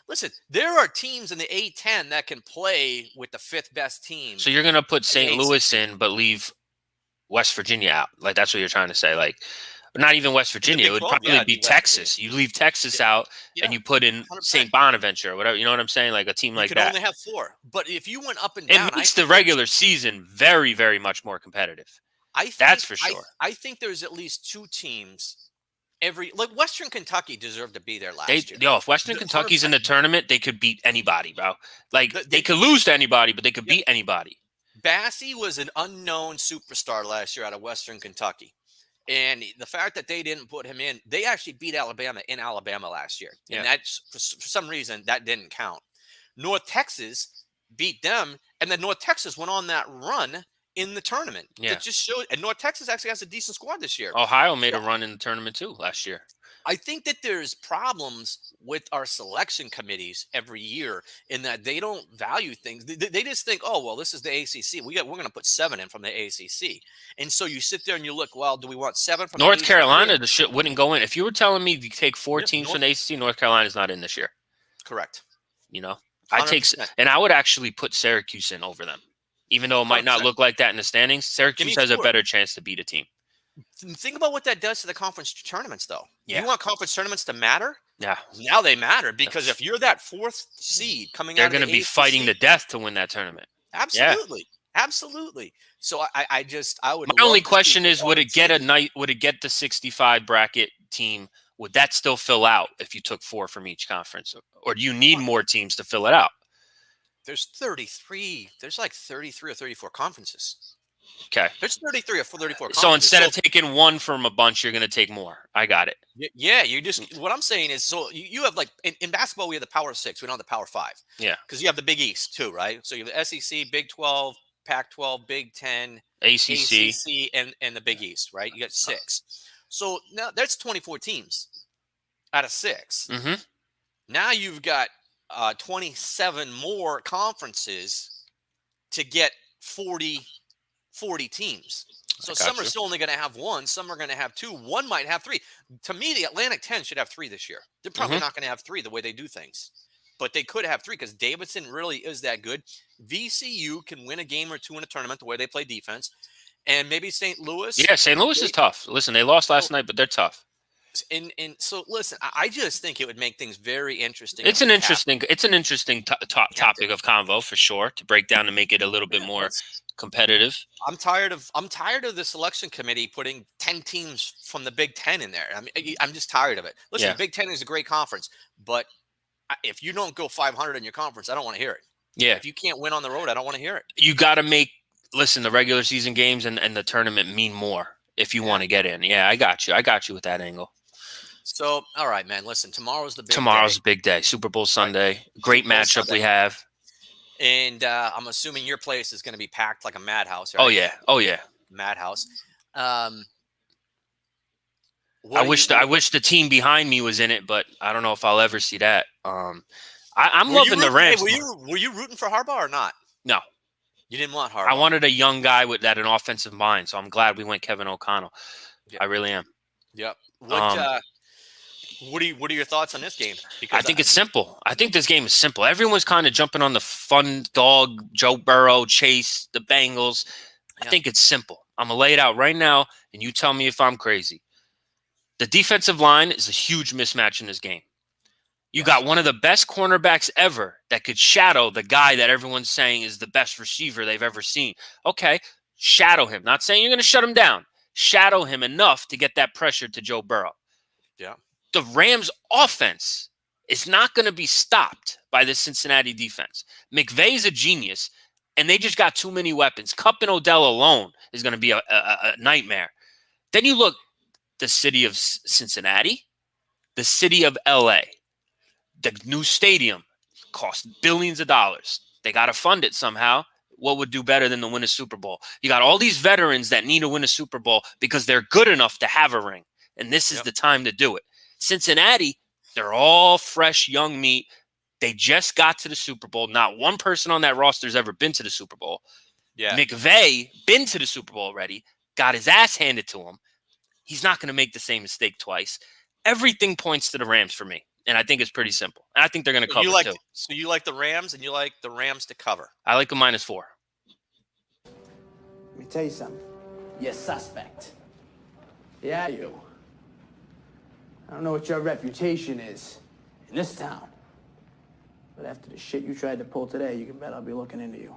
Listen, there are teams in the A10 that can play with the 5th best team. So you're going to put St. Louis in, but leave West Virginia out. Like, that's what you're trying to say. Like, not even West Virginia. It would probably be Texas. You leave Texas out and you put in 100%. St. Bonaventure or whatever. You know what I'm saying? Like a team like that. You can only have 4. But if you went up and down. It makes the regular season very, very much more competitive. That's for sure. I think there's at least 2 teams. Western Kentucky deserved to be there last year. If Western Kentucky's in the tournament, they could beat anybody, bro. Like, they could lose to anybody, but they could beat anybody. Bassey was an unknown superstar last year out of Western Kentucky. And the fact that they didn't put him in, they actually beat Alabama in Alabama last year. Yeah. And that's, for some reason, that didn't count. North Texas beat them, and then North Texas went on that run in the tournament. Yeah. It just showed, and North Texas actually has a decent squad this year. Ohio made a run in the tournament too last year. I think that there's problems with our selection committees every year in that they don't value things. They just think, oh, well, this is the ACC. We're going to put 7 in from the ACC. And so you sit there and you look, well, do we want 7 from North Carolina? The shit wouldn't go in. If you were telling me to take 4 teams from the ACC, North Carolina's not in this year. Correct. You know, I would actually put Syracuse in over them. Even though it might not look like that in the standings, Syracuse has a better chance to beat a team. Think about what that does to the conference tournaments, though. Yeah. You want conference tournaments to matter? Yeah. Now they matter because if you're that 4th seed coming out, they're going to be fighting to death to win that tournament. Absolutely, absolutely. So I would. My only question is, would it get the 65 bracket team? Would that still fill out if you took 4 from each conference, or do you need more teams to fill it out? There's 33. There's like 33 or 34 conferences. Okay. There's 33 or 34 conferences. So instead of taking 1 from a bunch, you're going to take more. I got it. Yeah, what I'm saying is, so you have like, in basketball, we have the Power 6. We don't have the Power 5. Yeah. Because you have the Big East too, right? So you have the SEC, Big 12, Pac-12, Big 10, ACC, and the Big East, right? You got 6. So now that's 24 teams out of 6. Mm-hmm. Now you've got 27 more conferences to get 40 teams. So some are still only going to have 1. Some are going to have 2. 1 might have 3. To me, the Atlantic 10 should have 3 this year. They're probably not going to have 3 the way they do things. But they could have 3 because Davidson really is that good. VCU can win a game or 2 in a tournament the way they play defense. And maybe St. Louis. Yeah, St. Louis is tough. Listen, they lost last night, but they're tough. And so listen, I just think it would make things very interesting. It's if an the interesting topic of convo for sure to break down and make it a little bit more competitive. I'm tired of the selection committee putting 10 teams from the Big Ten in there. I mean, I'm just tired of it. Listen, Yeah. the Big Ten is a great conference, but if you don't go 500 in your conference, I don't want to hear it. Yeah. If you can't win on the road, I don't want to hear it. You got to listen, the regular season games and the tournament mean more if you want to get in. Yeah, I got you with that angle. So, all right, man, listen, tomorrow's a big day. Super Bowl Sunday. Great matchup we have. And I'm assuming your place is going to be packed like a madhouse. Right? Oh, yeah. Madhouse. I wish the team behind me was in it, but I don't know if I'll ever see that. I'm loving the Rams. Were you rooting for Harbaugh or not? No. You didn't want Harbaugh. I wanted a young guy with an offensive mind, so I'm glad we went Kevin O'Connell. Yep. I really am. Yep. What are your thoughts on this game? Because I think it's simple. I think this game is simple. Everyone's kind of jumping on the fun dog, Joe Burrow, Chase, the Bengals. I think it's simple. I'm going to lay it out right now, and you tell me if I'm crazy. The defensive line is a huge mismatch in this game. You got one of the best cornerbacks ever that could shadow the guy that everyone's saying is the best receiver they've ever seen. Okay, shadow him. Not saying you're going to shut him down. Shadow him enough to get that pressure to Joe Burrow. Yeah. The Rams' offense is not going to be stopped by the Cincinnati defense. McVay's a genius, and they just got too many weapons. Kupp and Odell alone is going to be a nightmare. Then you look, the city of Cincinnati, the city of LA, the new stadium cost billions of dollars. They got to fund it somehow. What would do better than to win a Super Bowl? You got all these veterans that need to win a Super Bowl because they're good enough to have a ring, and this is the time to do it. Cincinnati, they're all fresh, young meat. They just got to the Super Bowl. Not one person on that roster has ever been to the Super Bowl. Yeah. McVay, been to the Super Bowl already, got his ass handed to him. He's not going to make the same mistake twice. Everything points to the Rams for me, and I think it's pretty simple. And I think they're going to cover too. So you like the Rams, and you like the Rams to cover? I like a -4. Let me tell you something. You're suspect. Yeah, you. I don't know what your reputation is in this town, but after the shit you tried to pull today, you can bet I'll be looking into you.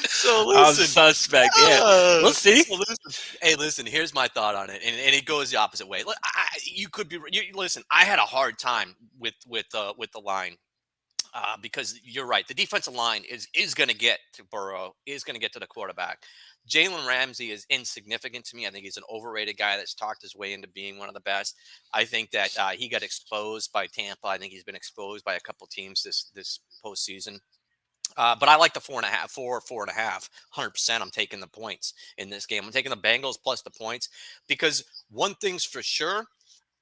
So listen. I'm suspect, yeah. We'll see. So listen, here's my thought on it, and it goes the opposite way. Look, you could be. Listen, I had a hard time with the line. Because you're right. The defensive line is going to get to Burrow, is going to get to the quarterback. Jalen Ramsey is insignificant to me. I think he's an overrated guy that's talked his way into being one of the best. I think that he got exposed by Tampa. I think he's been exposed by a couple teams this postseason. But I like the 4.5. 100%. I'm taking the points in this game. I'm taking the Bengals plus the points because one thing's for sure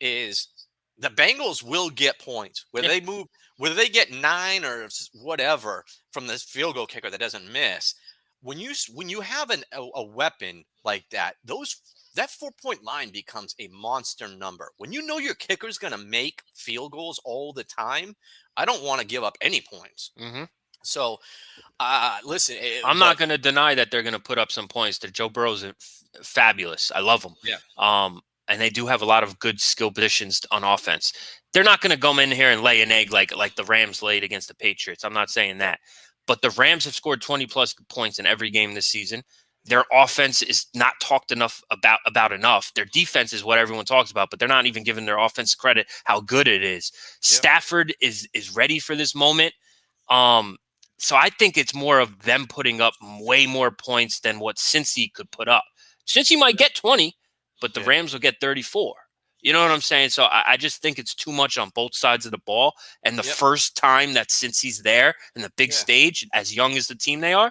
is the Bengals will get points whether they move. Whether they get 9 or whatever from this field goal kicker that doesn't miss, when you have a weapon like that, that 4-point line becomes a monster number. When you know your kicker's going to make field goals all the time, I don't want to give up any points. Mm-hmm. So, listen, I'm not going to deny that they're going to put up some points. That Joe Burrow's fabulous. I love him. Yeah. And they do have a lot of good skill positions on offense. They're not going to come in here and lay an egg like the Rams laid against the Patriots. I'm not saying that. But the Rams have scored 20-plus points in every game this season. Their offense is not talked enough about enough. Their defense is what everyone talks about, but they're not even giving their offense credit how good it is. Yep. Stafford is ready for this moment. So I think it's more of them putting up way more points than what Cincy could put up. Cincy might get 20, but the Rams will get 34. You know what I'm saying? So I just think it's too much on both sides of the ball. And the first time that Cincy's there in the big stage, as young as the team they are,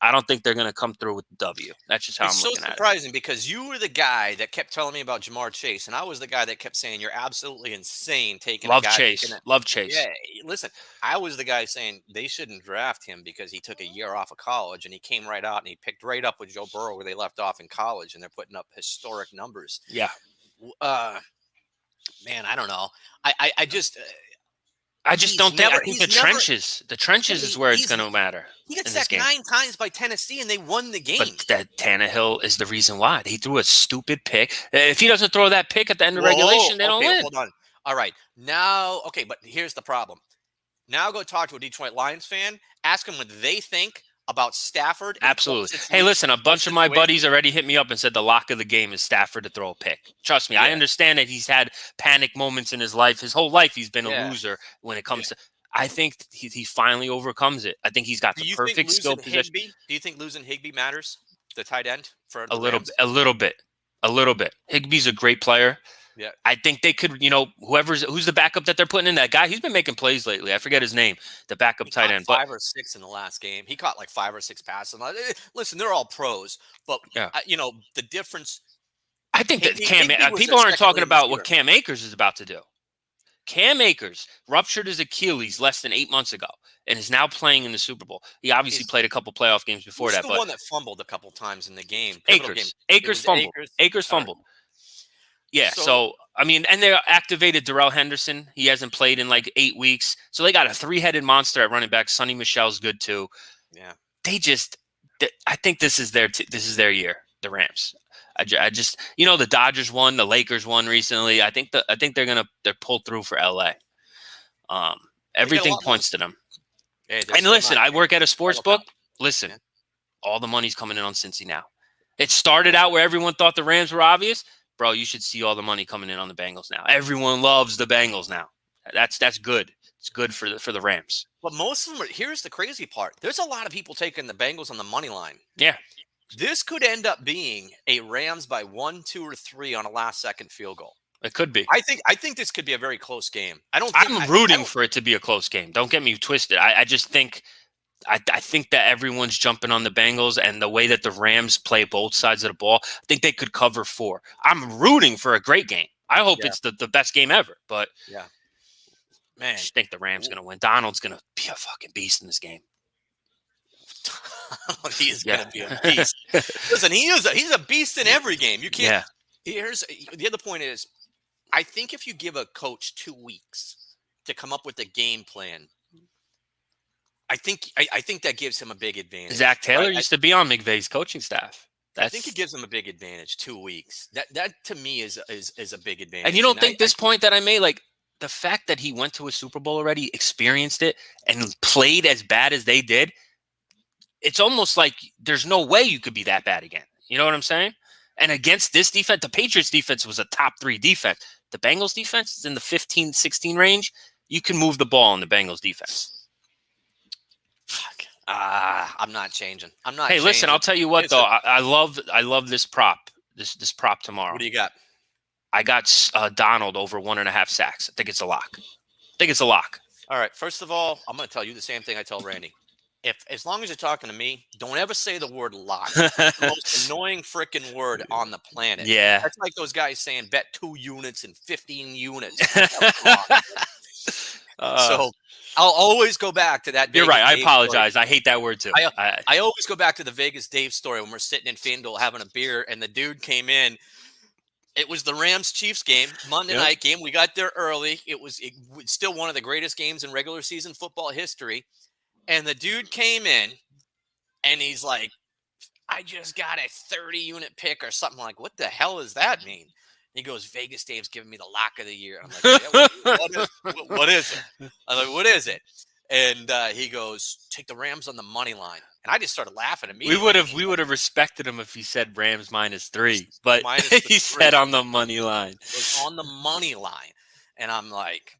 I don't think they're going to come through with the W. That's just how I'm looking at it. It's so surprising because you were the guy that kept telling me about Jamar Chase, and I was the guy that kept saying you're absolutely insane taking Love a guy. Love Chase. Yeah, listen, I was the guy saying they shouldn't draft him because he took a year off of college, and he came right out and he picked right up with Joe Burrow where they left off in college, and they're putting up historic numbers. Yeah. Man, I don't know. I just I just He's don't think. never- I think he's the never- trenches. The trenches is where it's going to matter. He got in this sacked game. 9 times by Tennessee, and they won the game. But that Tannehill is the reason why. He threw a stupid pick. If he doesn't throw that pick at the end of Whoa, regulation, they don't okay, win. Hold on. All right. Now, okay, but here's the problem. Now go talk to a Detroit Lions fan. Ask them what they think about Stafford. in Absolutely. close Hey, listen, a bunch of my situations. buddies already hit me up and said the lock of the game is Stafford to throw a pick. Trust me, I Yeah. understand that he's had panic moments in his life. His whole life, he's been a Yeah. loser when it comes to. I think he finally overcomes it. I think he's got Do the you think perfect skill losing position. Higbee? Do you think losing Higbee matters? The tight end for A the little, Rams? a little bit. Higbee's a great player. Yeah. I think they could, who's the backup that they're putting in, that guy, he's been making plays lately. I forget his name, the backup He tight caught end. 5 or 6 in the last game. He caught like 5 or 6 passes. Listen, they're all pros, but Yeah. the difference. I think that Higbee was people their aren't talking second about leading what Cam Akers is about to do. Cam Akers ruptured his Achilles less than 8 months ago and is now playing in the Super Bowl. He obviously played a couple playoff games before Who's that, the but one that fumbled a couple times in the game? Pivotal game. Akers It was fumbled. Akers All right. fumbled. Yeah, So- so I mean, and they activated Darrell Henderson. He hasn't played in like 8 weeks, so they got a 3-headed monster at running back. Sonny Michel's good too. Yeah. I think this is their year. The Rams. I just the Dodgers won, the Lakers won recently. I think they're pulled through for LA. Everything lot points to them. Hey, And listen, I work at a sports book. Title Listen, Yeah. all the money's coming in on Cincy now. It started out where everyone thought the Rams were obvious. Bro, you should see all the money coming in on the Bengals now. Everyone loves the Bengals now. That's good. It's good for the Rams. But most of them here's the crazy part. There's a lot of people taking the Bengals on the money line. Yeah. This could end up being a Rams by 1, 2, or 3 on a last-second field goal. It could be. I think this could be a very close game. I'm rooting for it to be a close game. Don't get me twisted. I just think I think that everyone's jumping on the Bengals, and the way that the Rams play both sides of the ball, I think they could cover 4. I'm rooting for a great game. I hope it's the best game ever, but Yeah. I Man, just think the Rams going to win. Donald's going to be a fucking beast in this game. he is going to be a beast. Listen, he's a beast in every game. You can't. Yeah. Here's the other point is, I think if you give a coach 2 weeks to come up with a game plan, I think that gives him a big advantage. Zach Taylor right? used to be on McVay's coaching staff. I think it gives him a big advantage. 2 weeks. That to me is a big advantage. And you don't think this point that I made, like the fact that he went to a Super Bowl already, experienced it, and played as bad as they did, it's almost like there's no way you could be that bad again. You know what I'm saying? And against this defense, the Patriots defense was a top 3 defense. The Bengals defense is in the 15, 16 range. You can move the ball in the Bengals defense. Fuck. I'm not changing. Hey, listen, I'll tell you what though. I love this prop. This prop tomorrow. What do you got? I got Donald over 1.5 sacks. I think it's a lock. All right. First of all, I'm going to tell you the same thing I tell Randy. As long as you're talking to me, don't ever say the word lock. It's the most annoying freaking word on the planet. Yeah. That's like those guys saying bet 2 units and 15 units. So I'll always go back to that. You're Vegas right. I Dave apologize. story. I hate that word too. I always go back to the Vegas Dave story when we're sitting in FanDuel having a beer and the dude came in. It was the Rams-Chiefs game, Monday night game. We got there early. It was still one of the greatest games in regular season football history. And the dude came in, and he's like, I just got a 30-unit pick or something. Like, what the hell does that mean? He goes, Vegas Dave's giving me the lock of the year. I'm like, what is it? I'm like, what is it? And he goes, take the Rams on the money line. And I just started laughing immediately. We would have respected him if he said Rams -3, but -3. he said on the money line. It was on the money line. And I'm like,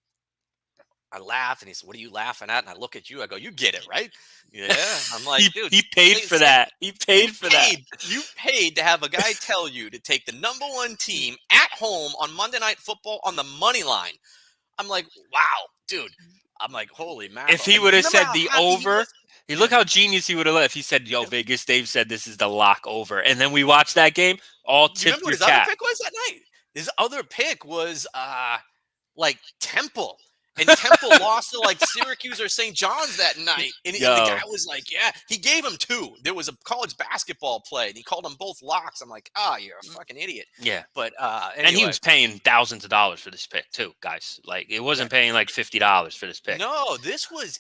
I laugh, and he said, what are you laughing at? And I look at you. I go, you get it, right? Yeah. I'm like, dude. He paid for that. He paid for that. You paid to have a guy tell you to take the #1 team at home on Monday Night Football on the money line. I'm like, wow, dude. I'm like, holy man. If he would have said the over, look how genius he would have left. He said, yo, Vegas Dave said this is the lock over. And then we watched that game, all Do you tipped remember your what his cap. other pick was that night? His other pick was like Temple. And Temple lost to like Syracuse or St. John's that night. And the guy was like, yeah, he gave him 2. There was a college basketball play and he called them both locks. I'm like, you're a fucking idiot. Yeah. But anyway. And he was paying thousands of dollars for this pick too, guys. Like it wasn't paying like $50 for this pick. No, this was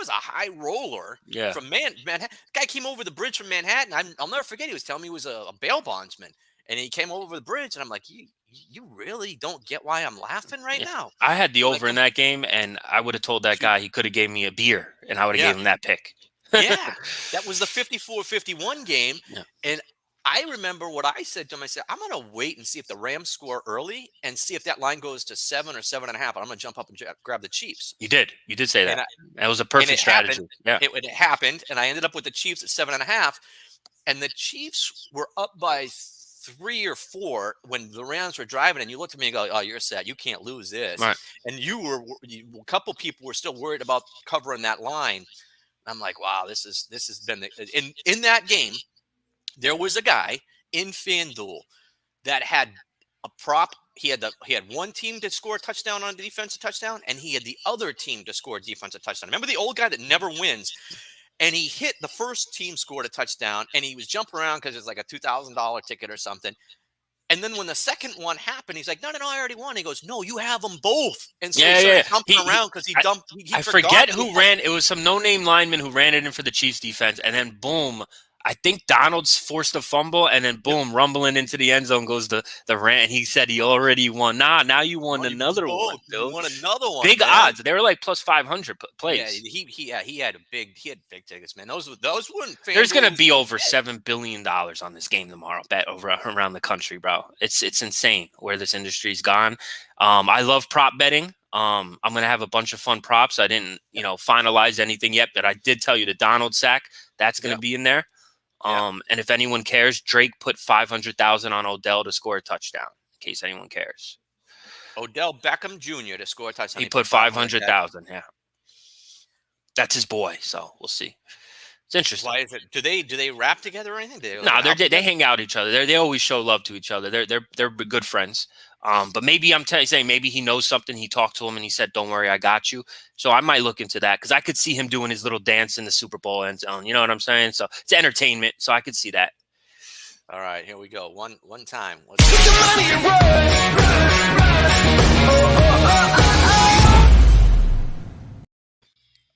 a high roller from Manhattan. Guy came over the bridge from Manhattan. I'll never forget. He was telling me he was a bail bondsman. And he came over the bridge, and I'm like, you really don't get why I'm laughing right now? I had the over in that game, and I would have told that guy he could have gave me a beer, and I would have gave him that pick. Yeah, that was the 54-51 game. Yeah. And I remember what I said to him. I said, I'm going to wait and see if the Rams score early and see if that line goes to 7 or 7.5. And I'm going to jump up and grab the Chiefs. You did. You did say that. That was a perfect strategy. It happened, and I ended up with the Chiefs at 7.5. And the Chiefs were up by 3 or 4 when the Rams were driving, and you looked at me and go, "Oh, you're sad. You can't lose this." Right. And a couple people were still worried about covering that line. I'm like, wow, this has been in that game. There was a guy in FanDuel that had a prop. He had one team to score a touchdown on the defensive touchdown, and he had the other team to score a defensive touchdown. Remember the old guy that never wins? And he hit the first team, scored a touchdown, and he was jumping around because it's like a $2,000 ticket or something. And then when the second one happened, he's like, no, I already won. He goes, no, you have them both. And so he started jumping around because he dumped. I forget who ran. It was some no-name lineman who ran it in for the Chiefs defense. And then boom, I think Donald's forced a fumble, and then boom, rumbling into the end zone goes the rant. And he said he already won. Now you won another one, dude. You won another one. Big odds. They were like plus 500 plays. Yeah, he had big tickets, man. Those weren't. There's gonna be over $7 billion on this game tomorrow. Bet over around the country, bro. It's insane where this industry's gone. I love prop betting. I'm gonna have a bunch of fun props. I didn't, finalize anything yet, but I did tell you the Donald sack. That's gonna be in there. And if anyone cares, Drake put 500,000 on Odell to score a touchdown. In case anyone cares, Odell Beckham Jr. to score a touchdown. He put 500,000. Yeah, that's his boy. So we'll see. It's interesting. Why is it? Do they rap together or anything? No, they hang out each other. They always show love to each other. They're good friends. But maybe I'm saying maybe he knows something. He talked to him and he said, "Don't worry, I got you." So I might look into that because I could see him doing his little dance in the Super Bowl end zone. You know what I'm saying? So it's entertainment. So I could see that. All right, here we go. One time.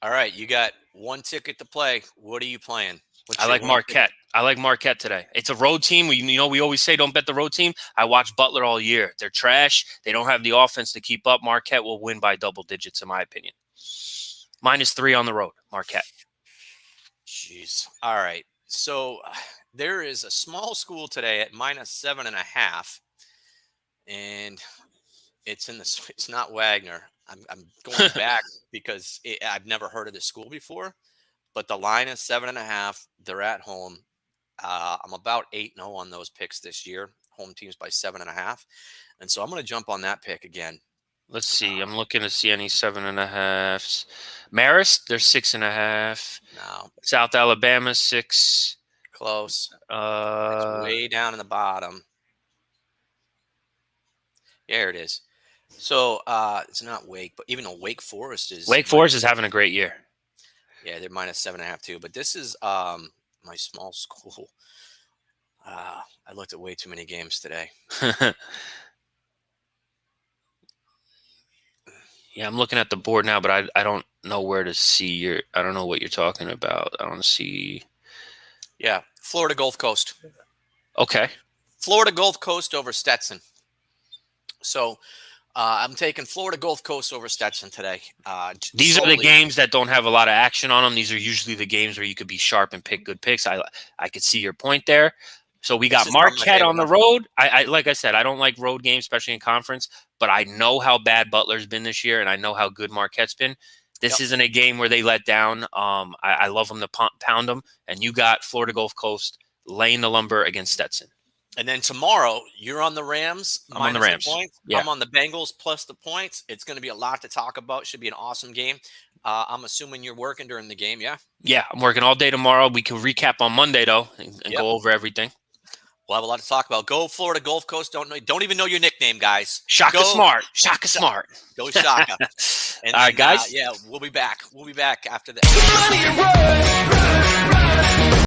All right, you got one ticket to play. What are you playing? I like Marquette. I like Marquette today. It's a road team. We always say don't bet the road team. I watched Butler all year. They're trash. They don't have the offense to keep up. Marquette will win by double digits, in my opinion. -3 on the road, Marquette. Jeez. All right. So there is a small school today at -7.5, and it's not Wagner. I'm going back because I've never heard of this school before. But the line is 7.5. They're at home. I'm about 8-0 on those picks this year. Home teams by 7.5. And so I'm going to jump on that pick again. Let's see. I'm looking to see any 7.5s. Marist, they're 6.5. No. South Alabama, 6. Close. It's way down in the bottom. There it is. So it's not Wake, but even though Wake Forest is having a great year. Yeah, they're -7.5 too. But this is my small school. I looked at way too many games today. Yeah, I'm looking at the board now, but I don't know where to see I don't know what you're talking about. I don't see. Yeah, Florida Gulf Coast. Okay. Florida Gulf Coast over Stetson. So I'm taking Florida Gulf Coast over Stetson today. These are the games that don't have a lot of action on them. These are usually the games where you could be sharp and pick good picks. I could see your point there. So we got Marquette on the road. I like I said, I don't like road games, especially in conference, but I know how bad Butler's been this year, and I know how good Marquette's been. This isn't a game where they let down. I love them to pound them, and you got Florida Gulf Coast laying the lumber against Stetson. And then tomorrow, you're on the Rams. I'm on the Rams. Points. Yeah. I'm on the Bengals plus the points. It's going to be a lot to talk about. Should be an awesome game. I'm assuming you're working during the game, yeah? Yeah, I'm working all day tomorrow. We can recap on Monday, though, and go over everything. We'll have a lot to talk about. Go Florida Gulf Coast. Don't even know your nickname, guys. Shaka Go Smart. Shaka Smart. Go Shaka. All right, guys. Yeah, we'll be back. We'll be back after this.